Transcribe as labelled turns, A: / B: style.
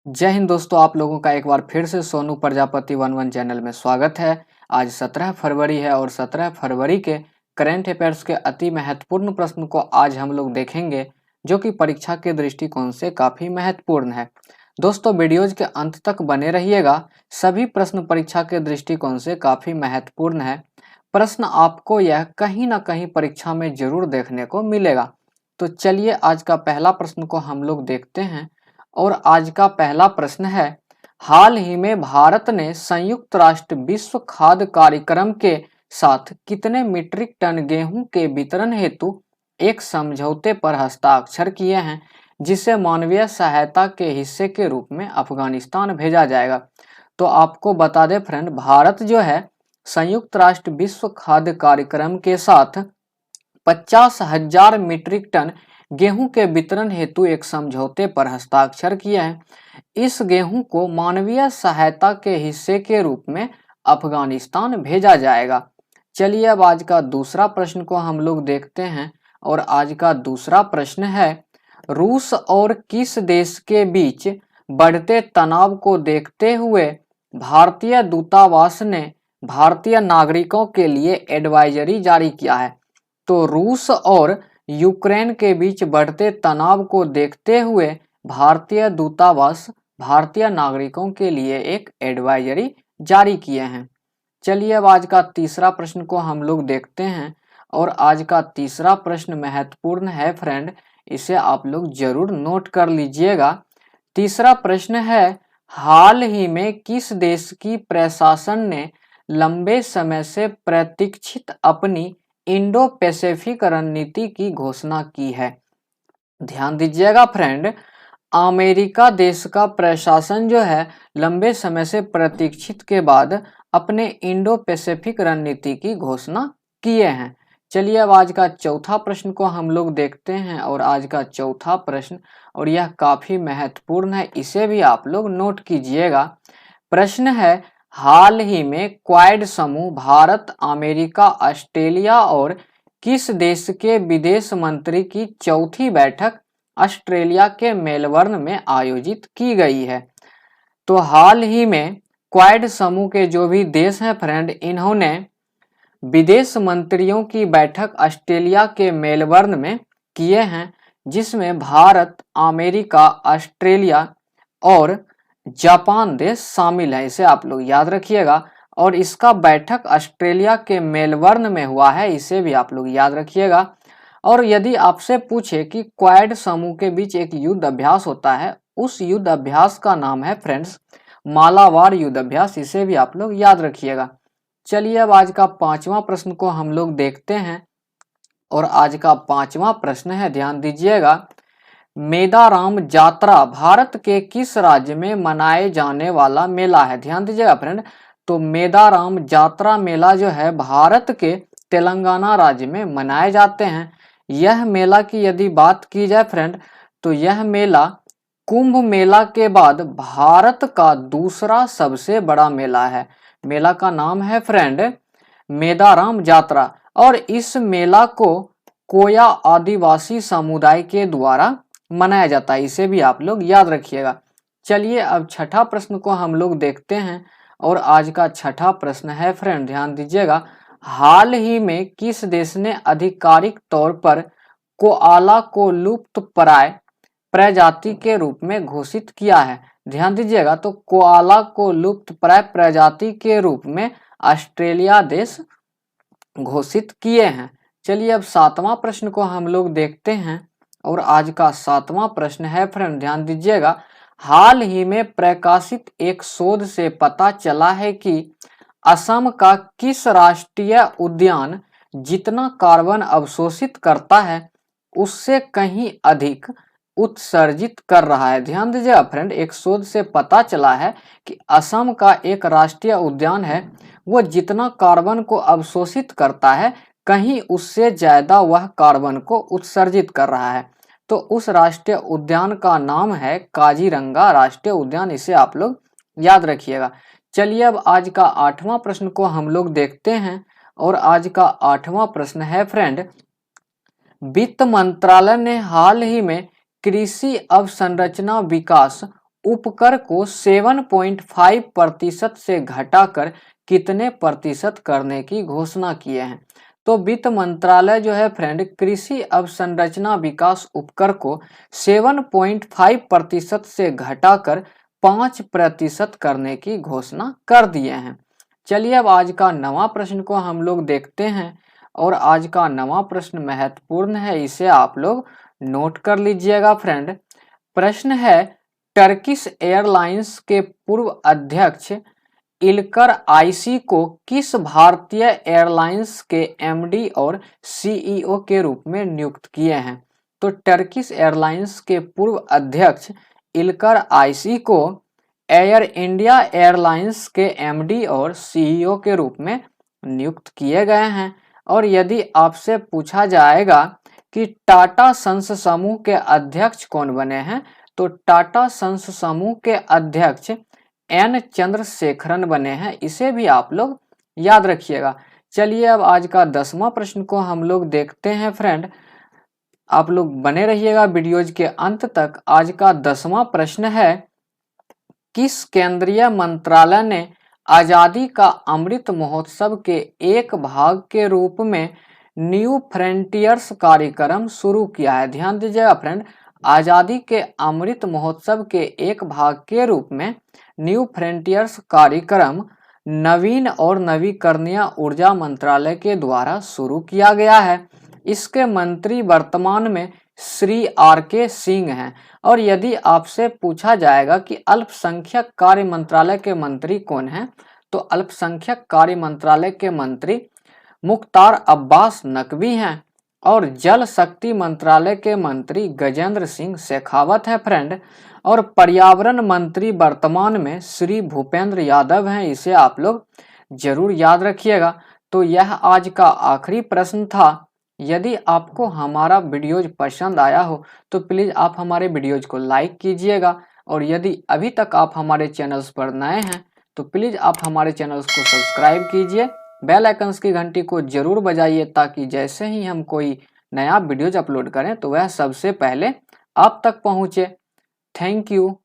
A: जय हिंद दोस्तों, आप लोगों का एक बार फिर से सोनू प्रजापति 11 चैनल में स्वागत है। आज 17 फरवरी है और 17 फरवरी के करंट अफेयर्स के अति महत्वपूर्ण प्रश्न को आज हम लोग देखेंगे, जो कि परीक्षा के दृष्टिकोण से काफ़ी महत्वपूर्ण है। दोस्तों, वीडियोज के अंत तक बने रहिएगा। सभी प्रश्न परीक्षा के दृष्टिकोण से काफ़ी महत्वपूर्ण है। प्रश्न आपको यह कहीं ना कहीं परीक्षा में जरूर देखने को मिलेगा। तो चलिए आज का पहला प्रश्न को हम लोग देखते हैं। और आज का पहला प्रश्न है, हाल ही में भारत ने संयुक्त राष्ट्र विश्व खाद्य कार्यक्रम के साथ कितने मीट्रिक टन गेहूं के वितरण हेतु एक समझौते पर हस्ताक्षर किए हैं, जिसे मानवीय सहायता के हिस्से के रूप में अफगानिस्तान भेजा जाएगा। तो आपको बता दें फ्रेंड, भारत जो है संयुक्त राष्ट्र विश्व खाद्य कार्यक्रम के साथ 50,000 मीट्रिक टन गेहूं के वितरण हेतु एक समझौते पर हस्ताक्षर किया है। इस गेहूं को मानवीय सहायता के हिस्से के रूप में अफगानिस्तान भेजा जाएगा। चलिए अब आज का दूसरा प्रश्न को हम लोग देखते हैं। और आज का दूसरा प्रश्न है, रूस और किस देश के बीच बढ़ते तनाव को देखते हुए भारतीय दूतावास ने भारतीय नागरिकों के लिए एडवाइजरी जारी किया है। तो रूस और यूक्रेन के बीच बढ़ते तनाव को देखते हुए भारतीय दूतावास भारतीय नागरिकों के लिए एक एडवाइजरी जारी किए हैं। चलिए अब आज का तीसरा प्रश्न को हम लोग देखते हैं। और आज का तीसरा प्रश्न महत्वपूर्ण है फ्रेंड, इसे आप लोग जरूर नोट कर लीजिएगा। तीसरा प्रश्न है, हाल ही में किस देश की प्रशासन ने लंबे समय से प्रतीक्षित अपनी इंडो पैसिफिक रणनीति की घोषणा की है? ध्यान दीजिएगा फ्रेंड, अमेरिका देश का प्रशासन जो है लंबे समय से प्रतीक्षित के बाद अपने इंडो पैसिफिक रणनीति की घोषणा किए हैं। चलिए अब आज का चौथा प्रश्न को हम लोग देखते हैं। और आज का चौथा प्रश्न, और यह काफी महत्वपूर्ण है, इसे भी आप लोग नोट कीजिएगा। प्रश्न है, हाल ही में क्वाड समूह भारत, अमेरिका, ऑस्ट्रेलिया और किस देश के विदेश मंत्री की चौथी बैठक ऑस्ट्रेलिया के मेलबर्न में आयोजित की गई है? तो हाल ही में क्वाड समूह के जो भी देश हैं फ्रेंड, इन्होंने विदेश मंत्रियों की बैठक ऑस्ट्रेलिया के मेलबर्न में किए हैं, जिसमें भारत, अमेरिका, ऑस्ट्रेलिया और जापान देश शामिल है। इसे आप लोग याद रखिएगा। और इसका बैठक ऑस्ट्रेलिया के मेलबर्न में हुआ है, इसे भी आप लोग याद रखिएगा। और यदि आपसे पूछे कि क्वाड समूह के बीच एक युद्ध अभ्यास होता है, उस युद्ध अभ्यास का नाम है फ्रेंड्स मालाबार युद्ध अभ्यास, इसे भी आप लोग याद रखिएगा। चलिए अब आज का पांचवा प्रश्न को हम लोग देखते हैं। और आज का पांचवा प्रश्न है, ध्यान दीजिएगा, मेदाराम जात्रा भारत के किस राज्य में मनाए जाने वाला मेला है? ध्यान दीजिएगा फ्रेंड, तो मेदाराम जात्रा मेला जो है भारत के तेलंगाना राज्य में मनाए जाते हैं। यह मेला की यदि बात की जाए फ्रेंड, तो यह मेला कुंभ मेला के बाद भारत का दूसरा सबसे बड़ा मेला है। मेला का नाम है फ्रेंड मेदाराम जात्रा। और इस मेला को कोया आदिवासी समुदाय के द्वारा मनाया जाता है, इसे भी आप लोग याद रखिएगा। चलिए अब छठा प्रश्न को हम लोग देखते हैं। और आज का छठा प्रश्न है फ्रेंड, ध्यान दीजिएगा, हाल ही में किस देश ने आधिकारिक तौर पर कोआला को लुप्तप्राय प्रजाति के रूप में घोषित किया है? ध्यान दीजिएगा, तो कोआला को लुप्तप्राय प्रजाति के रूप में ऑस्ट्रेलिया देश घोषित किए हैं। चलिए अब सातवां प्रश्न को हम लोग देखते हैं। और आज का सातवां प्रश्न है फ्रेंड, ध्यान दीजिएगा, हाल ही में प्रकाशित एक शोध से पता चला है कि असम का किस राष्ट्रीय उद्यान जितना कार्बन अवशोषित करता है उससे कहीं अधिक उत्सर्जित कर रहा है? ध्यान दीजिएगा फ्रेंड, एक शोध से पता चला है कि असम का एक राष्ट्रीय उद्यान है, वो जितना कार्बन को अवशोषित करता है कहीं उससे ज्यादा वह कार्बन को उत्सर्जित कर रहा है। तो उस राष्ट्रीय उद्यान का नाम है काजीरंगा राष्ट्रीय उद्यान, इसे आप लोग याद रखिएगा। चलिए अब आज का आठवां प्रश्न को हम लोग देखते हैं। और आज का आठवां प्रश्न है फ्रेंड, वित्त मंत्रालय ने हाल ही में कृषि अवसंरचना विकास उपकर को 7.5% से घटाकर कितने प्रतिशत करने की घोषणा किए हैं। तो वित्त मंत्रालय जो है फ्रेंड कृषि अवसंरचना विकास उपकर को 7.5% से घटाकर 5% करने की घोषणा कर दिए हैं। चलिए अब आज का नवा प्रश्न को हम लोग देखते हैं और आज का नवा प्रश्न महत्वपूर्ण है, इसे आप लोग नोट कर लीजिएगा फ्रेंड। प्रश्न है, टर्किश एयरलाइंस के पूर्व अध्यक्ष इल्कर आईसी को किस भारतीय एयरलाइंस के एमडी और सीईओ के रूप में नियुक्त किए हैं। तो टर्किश एयरलाइंस के पूर्व अध्यक्ष इल्कर आईसी को एयर इंडिया एयरलाइंस के एमडी और सीईओ के रूप में नियुक्त किए गए हैं। और यदि आपसे पूछा जाएगा कि टाटा सन्स समूह के अध्यक्ष कौन बने हैं, तो टाटा सन्स समूह के अध्यक्ष एन चंद्रशेखरन बने हैं, इसे भी आप लोग याद रखिएगा। चलिए अब आज का 10वां प्रश्न को हम लोग देखते हैं फ्रेंड, आप लोग बने रहिएगा वीडियोज के अंत तक। आज का 10वां प्रश्न है, किस केंद्रीय मंत्रालय ने आजादी का अमृत महोत्सव के एक भाग के रूप में न्यू फ्रंटियर्स कार्यक्रम शुरू किया है। ध्यान दीजिएगा फ्रेंड, आजादी के अमृत महोत्सव के एक भाग के रूप में न्यू फ्रंटियर्स कार्यक्रम नवीन और नवीकरणीय ऊर्जा मंत्रालय के द्वारा शुरू किया गया है। इसके मंत्री वर्तमान में श्री आर.के. सिंह हैं। और यदि आपसे पूछा जाएगा कि अल्पसंख्यक कार्य मंत्रालय के मंत्री कौन हैं, तो अल्पसंख्यक कार्य मंत्रालय के मंत्री मुख्तार अब्बास नकवी हैं। और जल शक्ति मंत्रालय के मंत्री गजेंद्र सिंह शेखावत है फ्रेंड। और पर्यावरण मंत्री वर्तमान में श्री भूपेंद्र यादव हैं, इसे आप लोग जरूर याद रखिएगा। तो यह आज का आखिरी प्रश्न था। यदि आपको हमारा वीडियोज पसंद आया हो तो प्लीज़ आप हमारे वीडियोज को लाइक कीजिएगा। और यदि अभी तक आप हमारे चैनल्स पर नए हैं तो प्लीज़ आप हमारे चैनल्स को सब्सक्राइब कीजिए, बेल आइकन्स की घंटी को जरूर बजाइए, ताकि जैसे ही हम कोई नया वीडियोज अपलोड करें तो वह सबसे पहले आप तक पहुँचे। Thank you.